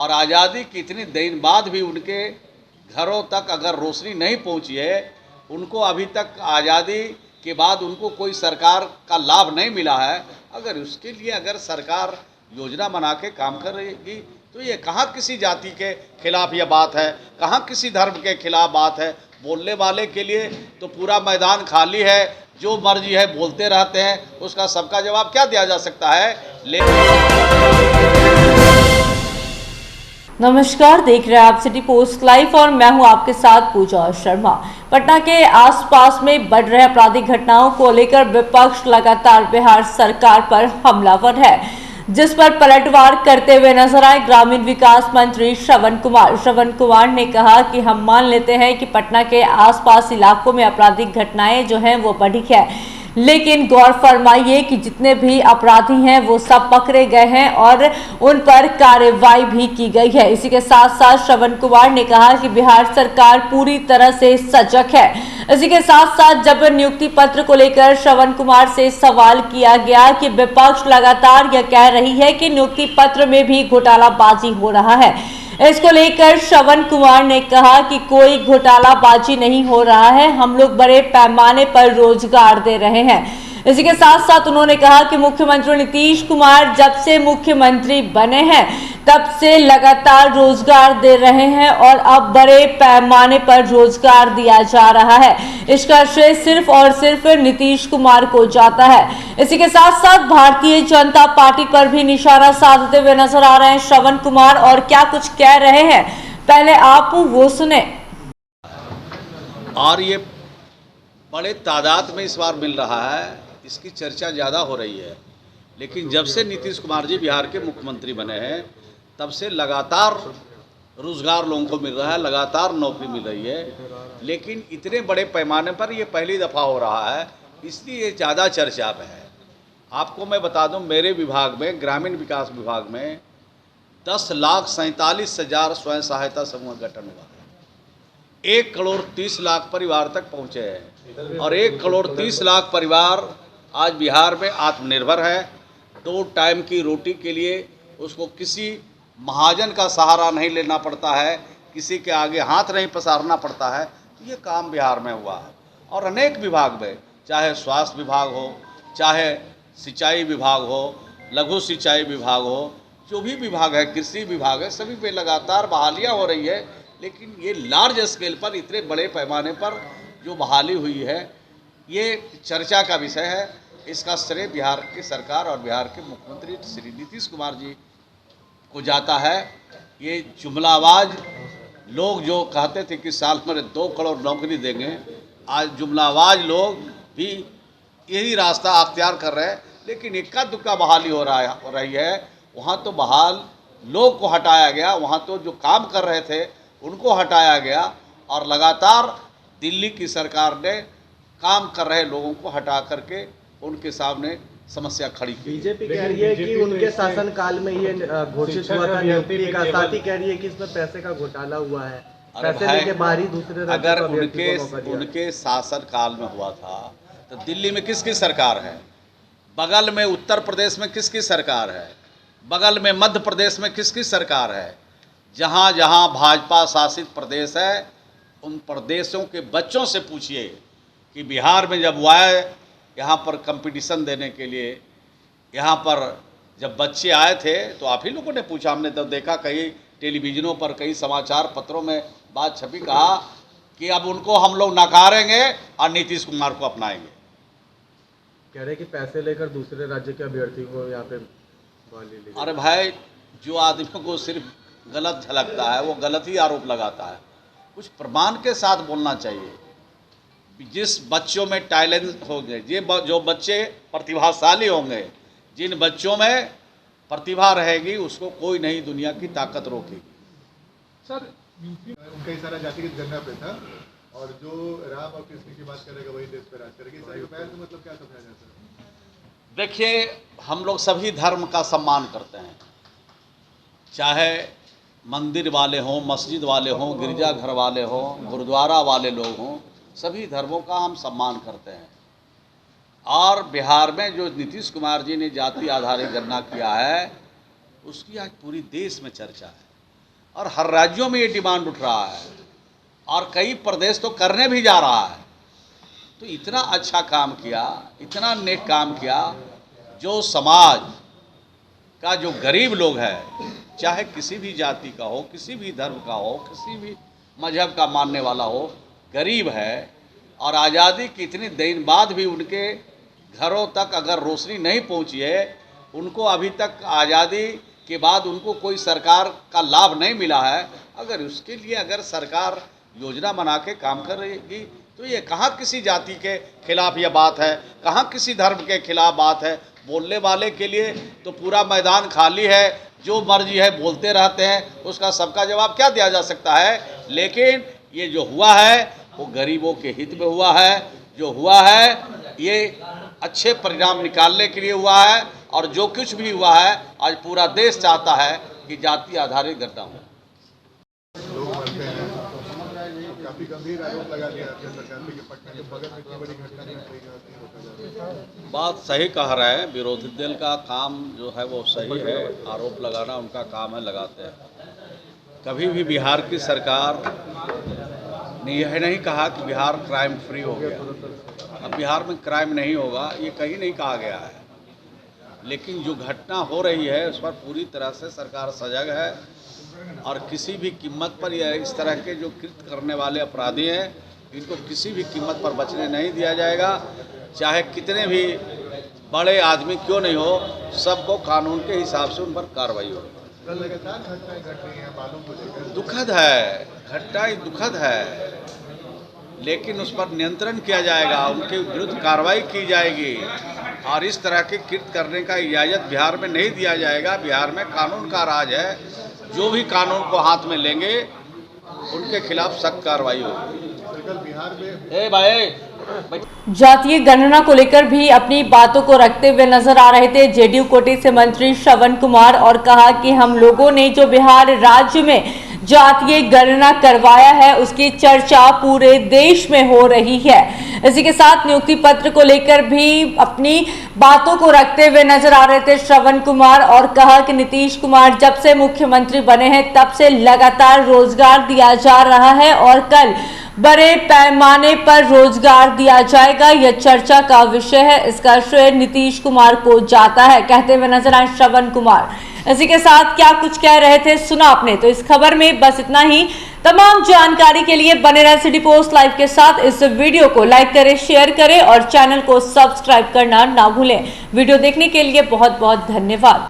और आज़ादी की इतनी दिन बाद भी उनके घरों तक अगर रोशनी नहीं पहुंची है, उनको अभी तक आज़ादी के बाद उनको कोई सरकार का लाभ नहीं मिला है, अगर उसके लिए अगर सरकार योजना बना के काम कर रहेगी तो ये कहाँ किसी जाति के खिलाफ ये बात है, कहाँ किसी धर्म के खिलाफ बात है। बोलने वाले के लिए तो पूरा मैदान खाली है, जो मर्जी है बोलते रहते हैं, उसका सबका जवाब क्या दिया जा सकता है। नमस्कार, देख रहे हैं आप सिटी पोस्ट लाइव और मैं हूं आपके साथ पूजा शर्मा। पटना के आसपास में बढ़ रहे आपराधिक घटनाओं को लेकर विपक्ष लगातार बिहार सरकार पर हमलावर है, जिस पर पलटवार करते हुए नजर आए ग्रामीण विकास मंत्री श्रवण कुमार ने कहा कि हम मान लेते हैं कि पटना के आसपास इलाकों में आपराधिक घटनाएं जो हैं वो बढ़ी है, लेकिन गौर फरमाइए कि जितने भी अपराधी हैं वो सब पकड़े गए हैं और उन पर कार्रवाई भी की गई है। इसी के साथ साथ श्रवण कुमार ने कहा कि बिहार सरकार पूरी तरह से सजग है। इसी के साथ साथ जब नियुक्ति पत्र को लेकर श्रवण कुमार से सवाल किया गया कि विपक्ष लगातार यह कह रही है कि नियुक्ति पत्र में भी घोटालाबाजी हो रहा है, इसको लेकर श्रवण कुमार ने कहा कि कोई घोटालाबाजी नहीं हो रहा है, हम लोग बड़े पैमाने पर रोजगार दे रहे हैं। इसी के साथ साथ उन्होंने कहा कि मुख्यमंत्री नीतीश कुमार जब से मुख्यमंत्री बने हैं तब से लगातार रोजगार दे रहे हैं और अब बड़े पैमाने पर रोजगार दिया जा रहा है, इसका श्रेय सिर्फ और सिर्फ नीतीश कुमार को जाता है। इसी के साथ साथ भारतीय जनता पार्टी पर भी निशाना साधते हुए नजर आ रहे हैं श्रवण कुमार, और क्या कुछ कह रहे हैं पहले आप वो सुने। और ये बड़े तादाद में इस बार मिल रहा है, इसकी चर्चा ज़्यादा हो रही है, लेकिन जब से नीतीश कुमार जी बिहार के मुख्यमंत्री बने हैं तब से लगातार रोजगार लोगों को मिल रहा है, लगातार नौकरी मिल रही है, लेकिन इतने बड़े पैमाने पर ये पहली दफ़ा हो रहा है, इसलिए ये ज़्यादा चर्चा में है। आपको मैं बता दूं, मेरे विभाग में, ग्रामीण विकास विभाग में 10,47,000 स्वयं सहायता समूह गठन हुआ है। 1,30,00,000 परिवार तक पहुँचे हैं और 1,30,00,000 परिवार आज बिहार में आत्मनिर्भर है। 2 टाइम की रोटी के लिए उसको किसी महाजन का सहारा नहीं लेना पड़ता है, किसी के आगे हाथ नहीं पसारना पड़ता है। तो ये काम बिहार में हुआ है और अनेक विभाग में, चाहे स्वास्थ्य विभाग हो, चाहे सिंचाई विभाग हो, लघु सिंचाई विभाग हो, जो भी विभाग है, कृषि विभाग है, सभी पे लगातार बहालियाँ हो रही है। लेकिन ये लार्ज स्केल पर, इतने बड़े पैमाने पर जो बहाली हुई है, ये चर्चा का विषय है। इसका श्रेय बिहार की सरकार और बिहार के मुख्यमंत्री श्री नीतीश कुमार जी को जाता है। ये जुमलाबाज लोग जो कहते थे कि साल में 2 करोड़ नौकरी देंगे, आज जुमलाबाज लोग भी यही रास्ता अख्तियार कर रहे हैं, लेकिन इक्का दुक्का बहाली हो रही है। वहाँ तो बहाल लोग को हटाया गया, वहाँ तो जो काम कर रहे थे उनको हटाया गया और लगातार दिल्ली की सरकार ने काम कर रहे लोगों को हटा करके उनके सामने समस्या खड़ी की। बीजेपी कह रही है कि उनके शासनकाल में ये घोषित हुआ था नियुक्ति का, साथ ही कह रही है कि इसमें पैसे का घोटाला हुआ है, पैसे लेके बाहरी दूसरे अगर उनके शासन काल में हुआ था तो दिल्ली में किसकी सरकार है, बगल में उत्तर प्रदेश में किसकी सरकार है, बगल में मध्य प्रदेश में किसकी सरकार है। जहाँ जहाँ भाजपा शासित प्रदेश है उन प्रदेशों के बच्चों से पूछिए कि बिहार में जब वो आए यहाँ पर कंपटीशन देने के लिए, यहाँ पर जब बच्चे आए थे तो आप ही लोगों ने पूछा, हमने तो देखा कई टेलीविज़नों पर, कई समाचार पत्रों में बात छपी, कहा कि अब उनको हम लोग नकारेंगे और नीतीश कुमार को अपनाएंगे। कह रहे कि पैसे लेकर दूसरे राज्य के अभ्यर्थी को यहाँ पे ले। अरे भाई, जो आदमियों को सिर्फ गलत झलकता है वो गलत ही आरोप लगाता है, कुछ प्रमाण के साथ बोलना चाहिए। जिस बच्चों में टैलेंट होंगे, जो बच्चे प्रतिभाशाली होंगे, जिन बच्चों में प्रतिभा रहेगी, उसको कोई नहीं दुनिया की ताकत रोकेगी। सर, उनका इशारा जातिगत गणना पे था और जो राम और कृष्ण की बात करेगा वही देश पे राज करेगा, तो मतलब क्या समझा जाता है? देखिए, हम लोग सभी धर्म का सम्मान करते हैं, चाहे मंदिर वाले हों, मस्जिद वाले हों, गिरजाघर वाले हों, गुरुद्वारा वाले लोग हों, सभी धर्मों का हम सम्मान करते हैं। और बिहार में जो नीतीश कुमार जी ने जाति आधारित गणना किया है, उसकी आज पूरी देश में चर्चा है। और हर राज्यों में ये डिमांड उठ रहा है और कई प्रदेश तो करने भी जा रहा है। तो इतना अच्छा काम किया, इतना नेक काम किया, जो समाज का जो गरीब लोग है, चाहे किसी भी जाति का हो, किसी भी धर्म का हो, किसी भी मजहब का मानने वाला हो, गरीब है और आज़ादी की इतने दिन बाद भी उनके घरों तक अगर रोशनी नहीं पहुंची है, उनको अभी तक आज़ादी के बाद उनको कोई सरकार का लाभ नहीं मिला है, अगर उसके लिए अगर सरकार योजना बना के काम कर रहेगी तो ये कहाँ किसी जाति के खिलाफ यह बात है, कहाँ किसी धर्म के खिलाफ बात है। बोलने वाले के लिए तो पूरा मैदान खाली है, जो मर्जी है बोलते रहते हैं, उसका सबका जवाब क्या दिया जा सकता है। लेकिन ये जो हुआ है वो गरीबों के हित में हुआ है, जो हुआ है ये अच्छे परिणाम निकालने के लिए हुआ है और जो कुछ भी हुआ है आज पूरा देश चाहता है कि जाति आधारित घटना हो। लोग मरते हैं, काफी गंभीर आरोप लगा दिया आपने सरकार पे कि पटना के बगल में इतनी बड़ी घटना नहीं होता जा रहा है। बात सही कह रहे हैं, विरोधी दल का काम जो है वो सही है, आरोप लगाना उनका काम है, लगाते हैं। कभी भी बिहार की सरकार ने यह नहीं कहा कि बिहार क्राइम फ्री हो गया। अब बिहार में क्राइम नहीं होगा ये कहीं नहीं कहा गया है, लेकिन जो घटना हो रही है उस पर पूरी तरह से सरकार सजग है और किसी भी कीमत पर यह इस तरह के जो कृत्य करने वाले अपराधी हैं इनको किसी भी कीमत पर बचने नहीं दिया जाएगा, चाहे कितने भी बड़े आदमी क्यों नहीं हो, सबको कानून के हिसाब से उन पर कार्रवाई हो। लगातार घटनाएं घट रही हैं बालों को लेकर, दुखद है, घटनाएं दुखद है, लेकिन उस पर नियंत्रण किया जाएगा, उनके विरुद्ध कार्रवाई की जाएगी और इस तरह के कृत्य करने का इजाज़त बिहार में नहीं दिया जाएगा। बिहार में कानून का राज है, जो भी कानून को हाथ में लेंगे उनके खिलाफ सख्त कार्रवाई होगी। बिहार में जातीय गणना को लेकर भी अपनी बातों को रखते हुए नजर आ रहे थे जेडीयू कोटे से मंत्री श्रवण कुमार और कहा कि हम लोगों ने जो बिहार राज्य में जातीय गणना करवाया है उसकी चर्चा पूरे देश में हो रही है। इसी के साथ नियुक्ति पत्र को लेकर भी अपनी बातों को रखते हुए नजर आ रहे थे श्रवण कुमार और कहा कि नीतीश कुमार जब से मुख्यमंत्री बने हैं तब से लगातार रोजगार दिया जा रहा है और कल बड़े पैमाने पर रोजगार दिया जाएगा, यह चर्चा का विषय है। इसका श्रेय नीतीश कुमार को जाता है, कहते हुए नजर आए श्रवण कुमार। इसी के साथ क्या कुछ कह रहे थे सुना आपने। तो इस खबर में बस इतना ही। तमाम जानकारी के लिए बने रहे सिटी पोस्ट लाइव के साथ। इस वीडियो को लाइक करें, शेयर करें और चैनल को सब्सक्राइब करना ना भूलें। वीडियो देखने के लिए बहुत बहुत धन्यवाद।